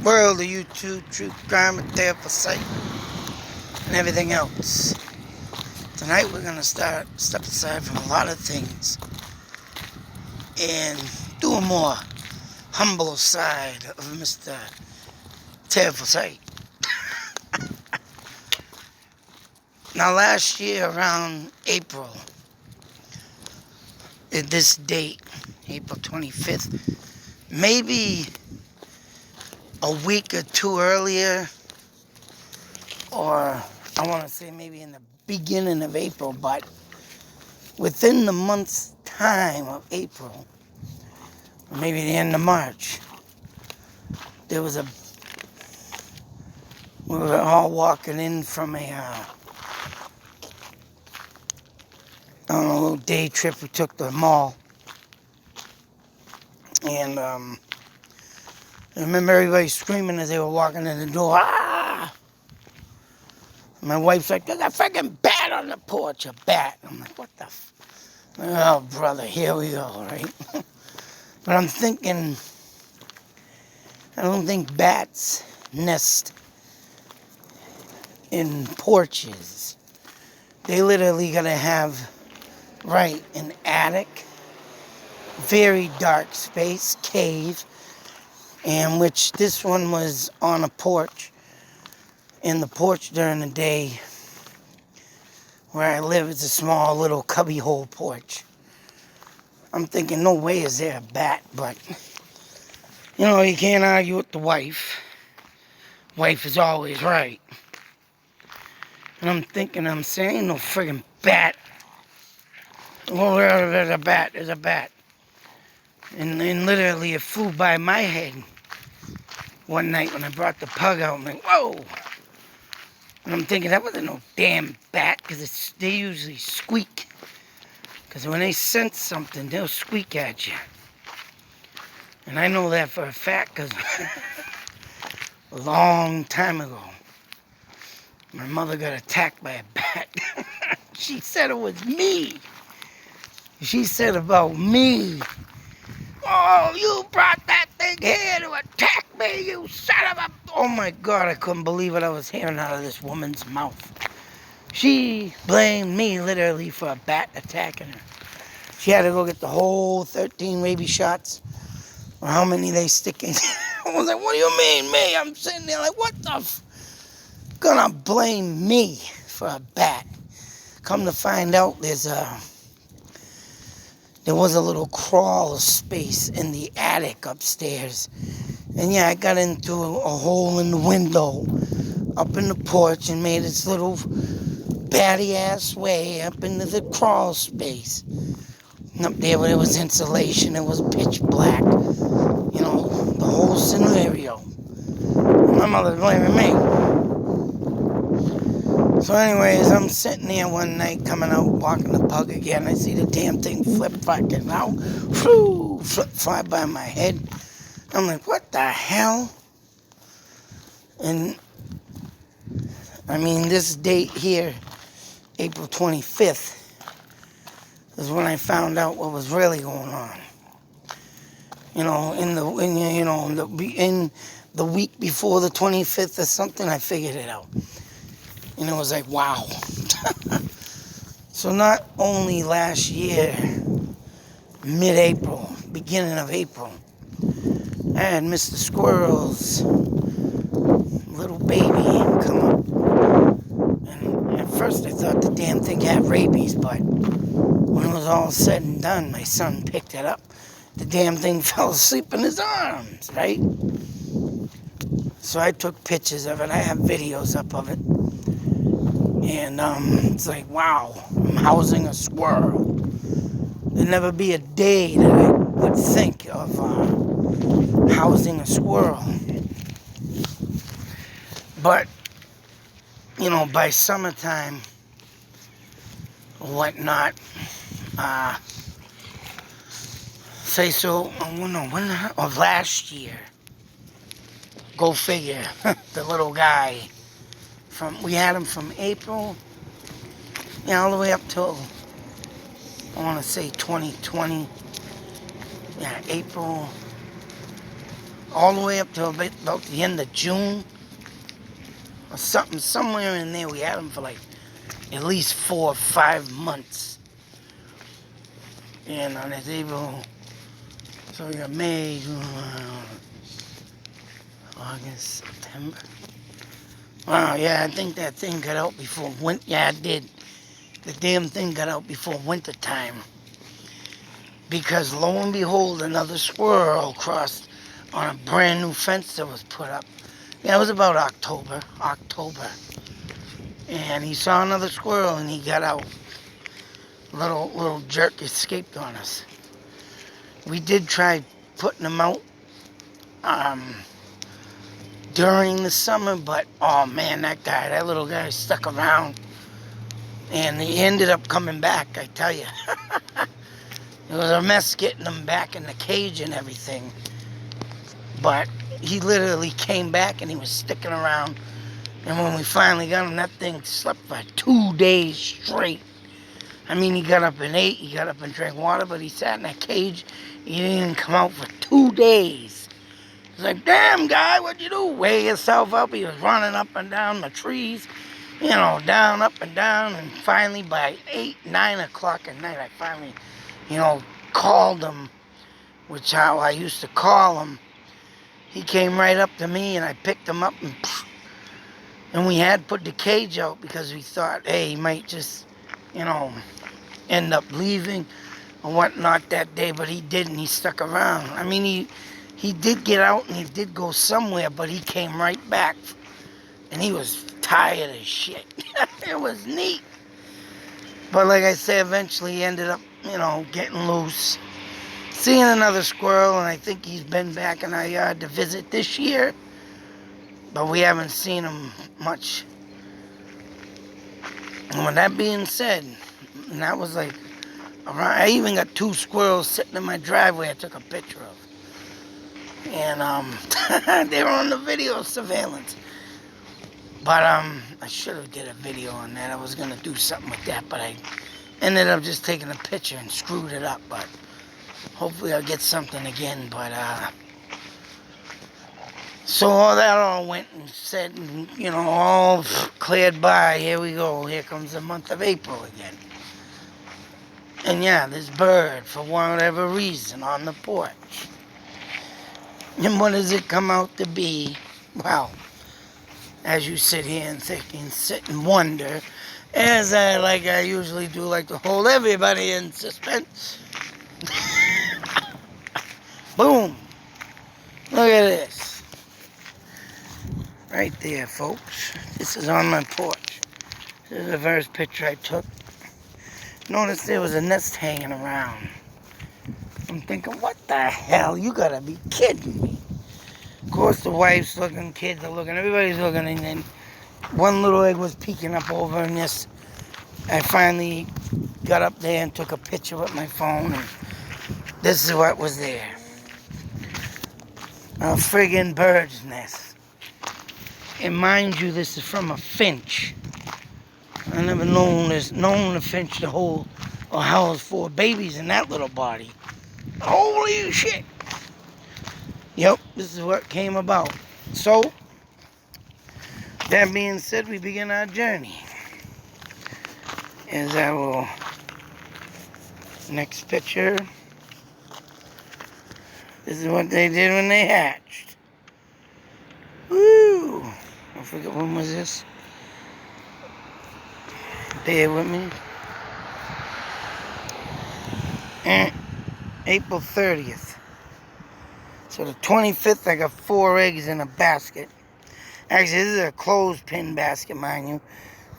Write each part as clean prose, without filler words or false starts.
world of YouTube, true crime, and there for sight, and everything else. Tonight we're gonna step aside from a lot of things and do a more humble side of Mr. Ted for sight. Now last year around April, at this date, April 25th, maybe a week or two earlier, or I want to say maybe in the beginning of April, but within the month's time of April, or maybe the end of March, we were all walking in from a little day trip. We took to the mall, and I remember everybody screaming as they were walking in the door, "Ah!" My wife's like, "There's a freaking bat on the porch, a bat." I'm like, "What the f-" Oh, brother, here we go, right? But I'm thinking, I don't think bats nest in porches. They literally gotta have, right, an attic, very dark space, cave, and which this one was on a porch. And the porch during the day where I live is a small little cubbyhole porch. I'm thinking, no way is there a bat, but you can't argue with the wife. Wife is always right. And I'm thinking, I'm saying, no friggin' bat. Well, there's a bat, there's a bat. And literally it flew by my head one night when I brought the pug out. I'm like, whoa. And I'm thinking, that wasn't no damn bat, because they usually squeak. Because when they sense something, they'll squeak at you. And I know that for a fact, because a long time ago, my mother got attacked by a bat. She said it was me. She said about me, "Oh, you brought that thing here to attack me, you son of a..." Oh my God, I couldn't believe what I was hearing out of this woman's mouth. She blamed me literally for a bat attacking her. She had to go get the whole 13 rabies shots, or how many they stick in. I was like, "What do you mean me?" I'm sitting there like, what the f... Gonna blame me for a bat. Come to find out, there was a little crawl space in the attic upstairs. And yeah, I got into a hole in the window up in the porch and made its little batty ass way up into the crawl space. And up there where there was insulation, it was pitch black. The whole scenario. My mother's blaming me. So anyways, I'm sitting there one night coming out, walking the pug again. I see the damn thing flip fucking out. Fly by my head. I'm like, what the hell? And, I mean, this date here, April 25th, is when I found out what was really going on. In the week before the 25th or something, I figured it out. And it was like, wow. So not only last year, mid-April, beginning of April, I had Mr. Squirrel's little baby come up. And at first I thought the damn thing had rabies, but when it was all said and done, my son picked it up. The damn thing fell asleep in his arms, right? So I took pictures of it. I have videos up of it. And it's like, wow, I'm housing a squirrel. There'd never be a day that I would think of housing a squirrel. But, by summertime or whatnot, of last year, go figure, the little guy, we had him from April, all the way up till, I want to say 2020, April, all the way up to about the end of June or something, somewhere in there. We had them for like at least 4 or 5 months. And on this April, so we got May, June, August, September. Wow, yeah, I think that thing got out before winter. Yeah, it did. The damn thing got out before winter time. Because lo and behold, another squirrel crossed on a brand new fence that was put up. Yeah, it was about October. And he saw another squirrel and he got out. Little jerk escaped on us. We did try putting him out during the summer, but oh man, that little guy stuck around. And he ended up coming back, I tell you. It was a mess getting him back in the cage and everything. But he literally came back and he was sticking around. And when we finally got him, that thing slept for 2 days straight. I mean, he got up and ate, he got up and drank water, but he sat in that cage. He didn't even come out for 2 days. It's like, damn, guy, what'd you do? Weigh yourself up. He was running up and down the trees, down, up and down. And finally, by 8, 9 o'clock at night, I finally, called him, which how I used to call him. He came right up to me, and I picked him up, and we had put the cage out because we thought, hey, he might just, end up leaving or whatnot that day, but he didn't. He stuck around. I mean, he did get out and he did go somewhere, but he came right back, and he was tired as shit. It was neat. But like I say, eventually he ended up, getting loose. Seeing another squirrel, and I think he's been back in our yard to visit this year, but we haven't seen him much. And with that being said, and that was like, I even got 2 squirrels sitting in my driveway I took a picture of. And they were on the video surveillance. But I should have did a video on that. I was going to do something with that, but I ended up just taking a picture and screwed it up. But hopefully I'll get something again. But so all that all went and said, all cleared by. Here we go. Here comes the month of April again. And yeah, this bird, for whatever reason, on the porch. And what does it come out to be? Well, as you sit here and think and sit and wonder, as I usually do, like to hold everybody in suspense. Boom! Look at this. Right there, folks. This is on my porch. This is the first picture I took. Notice there was a nest hanging around. I'm thinking, what the hell? You gotta be kidding me. Of course, the wife's looking, kids are looking, everybody's looking, and then one little egg was peeking up over, and this, I finally got up there and took a picture with my phone, and this is what was there. A friggin' bird's nest. And mind you, this is from a finch. I never known a finch to hold or house 4 babies in that little body. Holy shit! Yep, this is what came about. So, that being said, we begin our journey. As I will, next picture. This is what they did when they hatched. Woo! I forget, when was this? Bear with me. April 30th. So the 25th, I got 4 eggs in a basket. Actually, this is a clothespin basket, mind you.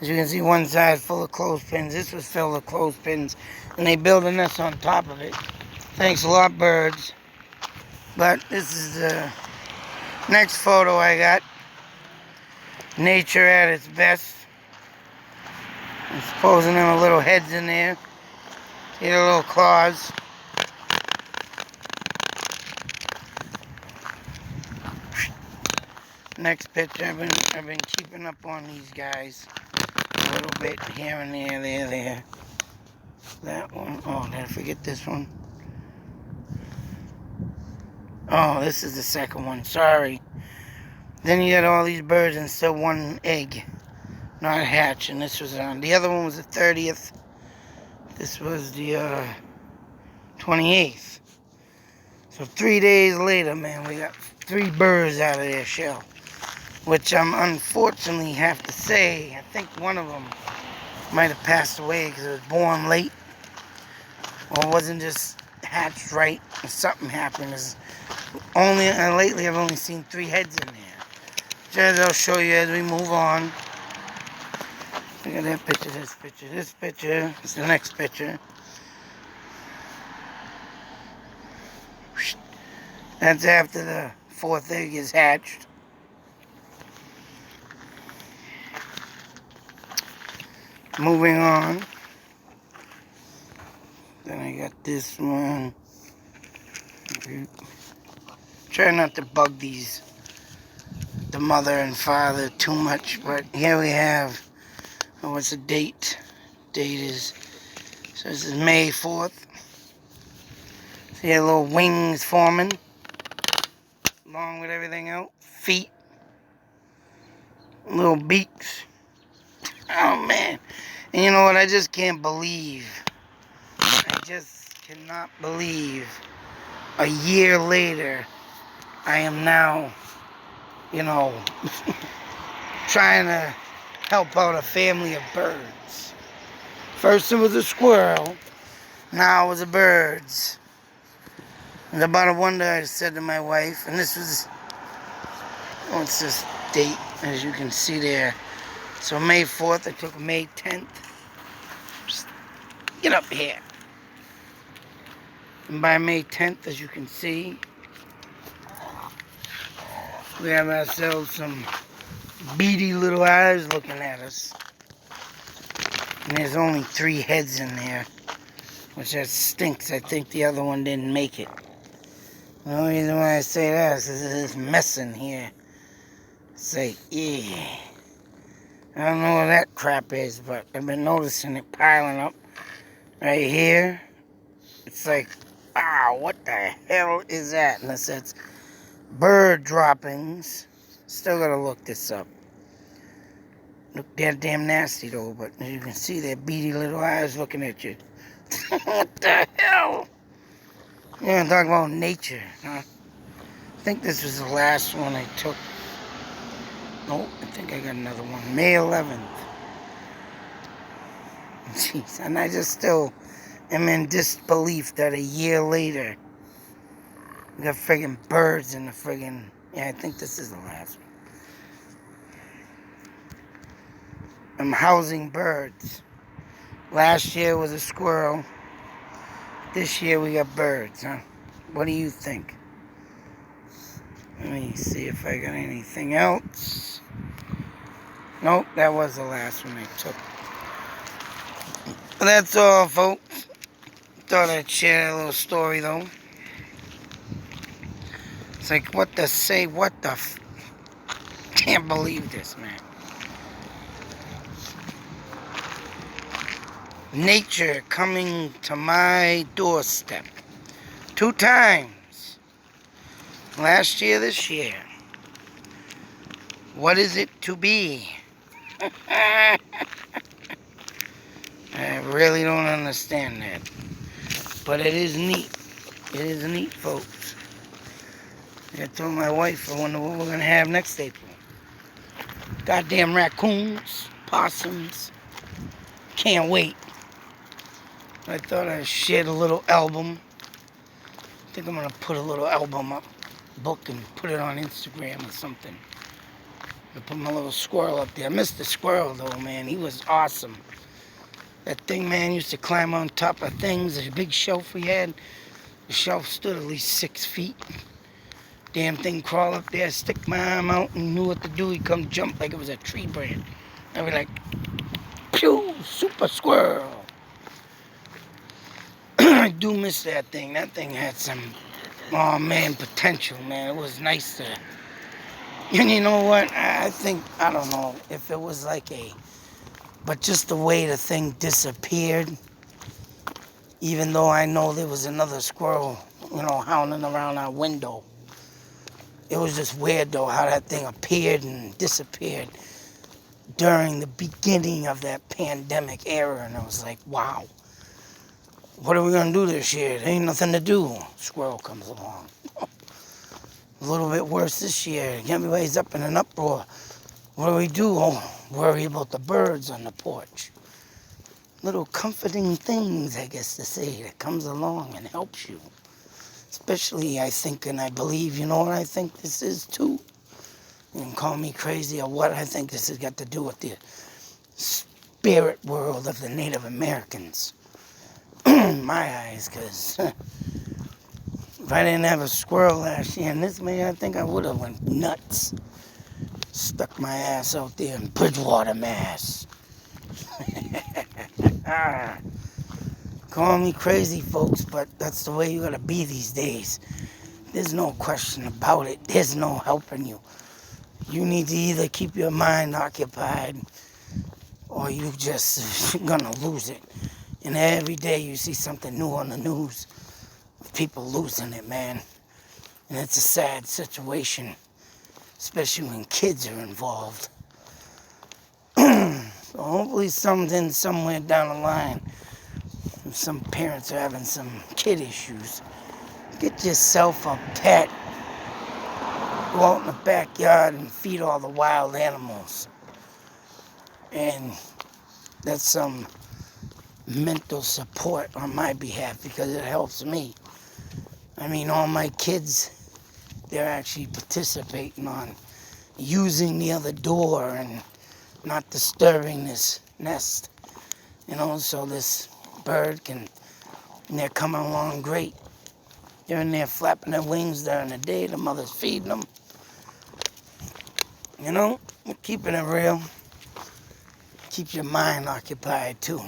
As you can see, one side full of clothespins. This was filled with clothespins. And they built a nest on top of it. Thanks a lot, birds. But this is the next photo I got. Nature at its best. I'm supposing there were little heads in there. See the little claws. Next picture, I've been keeping up on these guys a little bit here and there. That one. Oh, did I forget this one? Oh, this is the second one. Sorry. Then you got all these birds and still one egg not hatched, and this was on. The other one was the 30th. This was the 28th. So 3 days later, man, we got 3 birds out of their shell. Which I'm unfortunately have to say, I think one of them might have passed away because it was born late. Or wasn't just hatched right. Or something happened. Lately I've only seen 3 heads in there. Which I'll show you as we move on. Look at that picture, this picture, this picture. It's the next picture. That's after the 4th egg is hatched. Moving on. Then I got this one. Try not to bug the mother and father too much, but here we have, what's the date? Date is, so this is May 4th. See a little wings forming, along with everything else. Feet, little beaks. Oh man. And you know what, I just can't believe, I just cannot believe a year later, I am now, trying to help out a family of birds. First it was a squirrel, now it was the birds. And about a wonder, I said to my wife, and this was, what's this date, as you can see there. So May 4th, I took May 10th. Just get up here. And by May 10th, as you can see, we have ourselves some beady little eyes looking at us. And there's only 3 heads in there, which that stinks. I think the other one didn't make it. The only reason why I say that is this mess in here. It's like, yeah. I don't know what that crap is, but I've been noticing it piling up right here. It's like, wow, what the hell is that? And it says bird droppings. Still gotta look this up. Look damn nasty though, but as you can see, they're beady little eyes looking at you. What the hell? Yeah, I'm talking about nature, huh? I think this was the last one I took. Nope, I think I got another one. May 11th. Jeez, and I just still am in disbelief that a year later, we got friggin' birds in the friggin'... Yeah, I think this is the last one. I'm housing birds. Last year was a squirrel. This year we got birds, huh? What do you think? Let me see if I got anything else. Nope, that was the last one I took. But that's all, folks. Thought I'd share a little story, though. It's like, what the Can't believe this, man. Nature coming to my doorstep 2 times. Last year, this year. What is it to be? I really don't understand that. But it is neat. It is neat, folks. I told my wife I wonder what we're going to have next April. Goddamn raccoons, possums. Can't wait. I thought I'd share a little album. I think I'm going to put a little album up, book, and put it on Instagram or something. I put my little squirrel up there. I missed the squirrel, though, man. He was awesome. That thing, man, used to climb on top of things. There's a big shelf we had. The shelf stood at least 6 feet. Damn thing crawl up there, stick my arm out, and knew what to do. He'd come jump like it was a tree branch. I'd be like, pew, super squirrel. I do miss that thing. That thing had some, oh man, potential, man. It was nice to, and you know what? I think, I don't know if it was like but just the way the thing disappeared, even though I know there was another squirrel, hounding around our window. it was just weird though how that thing appeared and disappeared during the beginning of that pandemic era, and I was like, wow, what are we gonna do this year? There ain't nothing to do. Squirrel comes along. A little bit worse this year. Everybody's up in an uproar. What do we do? Oh, worry about the birds on the porch. Little comforting things, I guess to say, that comes along and helps you. Especially, I think, and I believe, you know what I think this is too? You can call me crazy or what, I think this has got to do with the spirit world of the Native Americans. In my eyes, because if I didn't have a squirrel last year in this May, I think I would have went nuts. Stuck my ass out there in Bridgewater, Mass. Call me crazy, folks, but that's the way you gotta be these days. There's no question about it. There's no helping you. You need to either keep your mind occupied or you just gonna lose it. And every day you see something new on the news of people losing it, man. And it's a sad situation, especially when kids are involved. So hopefully something somewhere down the line, if some parents are having some kid issues, get yourself a pet. Go out in the backyard and feed all the wild animals. And that's some mental support on my behalf because it helps me. I mean, all my kids, they're actually participating on using the other door and not disturbing this nest, you know, so this bird can, and they're coming along great. They're in there flapping their wings during the day, the mother's feeding them. You know, keeping it real. Keep your mind occupied too.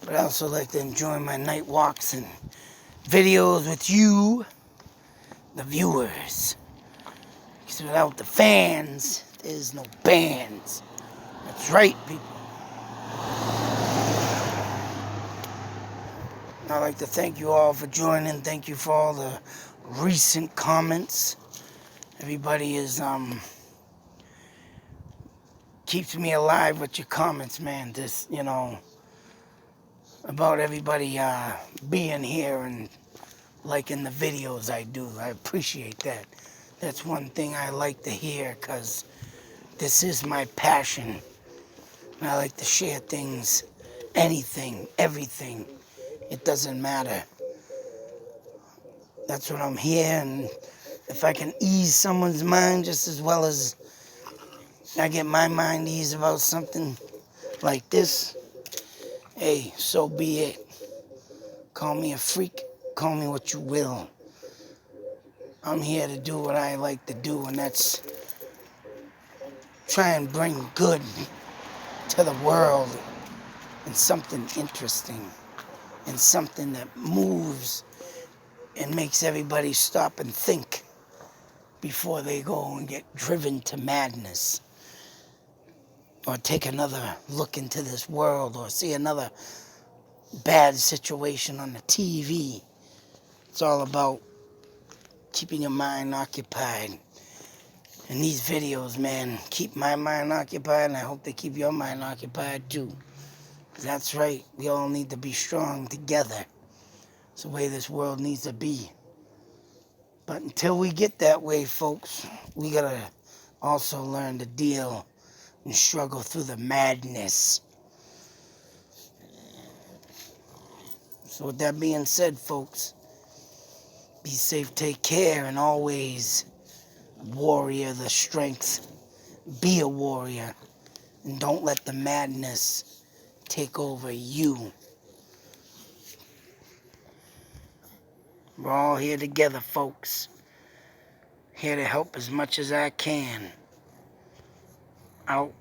But I also like to enjoy my night walks and videos with you, the viewers. Because without the fans, there's no bands. That's right, people. I'd like to thank you all for joining. Thank you for all the recent comments. Everybody is, keeps me alive with your comments, man. This, you know, about everybody being here and liking the videos I do. I appreciate that. That's one thing I like to hear because this is my passion. And I like to share things, anything, everything. It doesn't matter. That's what I'm here, and if I can ease someone's mind just as well as I get my mind eased about something like this, hey, so be it. Call me a freak, call me what you will. I'm here to do what I like to do, and that's try and bring good to the world and something interesting and something that moves and makes everybody stop and think before they go and get driven to madness or take another look into this world or see another bad situation on the TV. It's all about keeping your mind occupied. And these videos, man, keep my mind occupied, and I hope they keep your mind occupied too. That's right, we all need to be strong together. It's the way this world needs to be. But until we get that way, folks, we gotta also learn to deal and struggle through the madness. So with that being said, folks, be safe, take care, and always warrior the strength. Be a warrior, and don't let the madness take over you. We're all here together, folks. Here to help as much as I can. Out.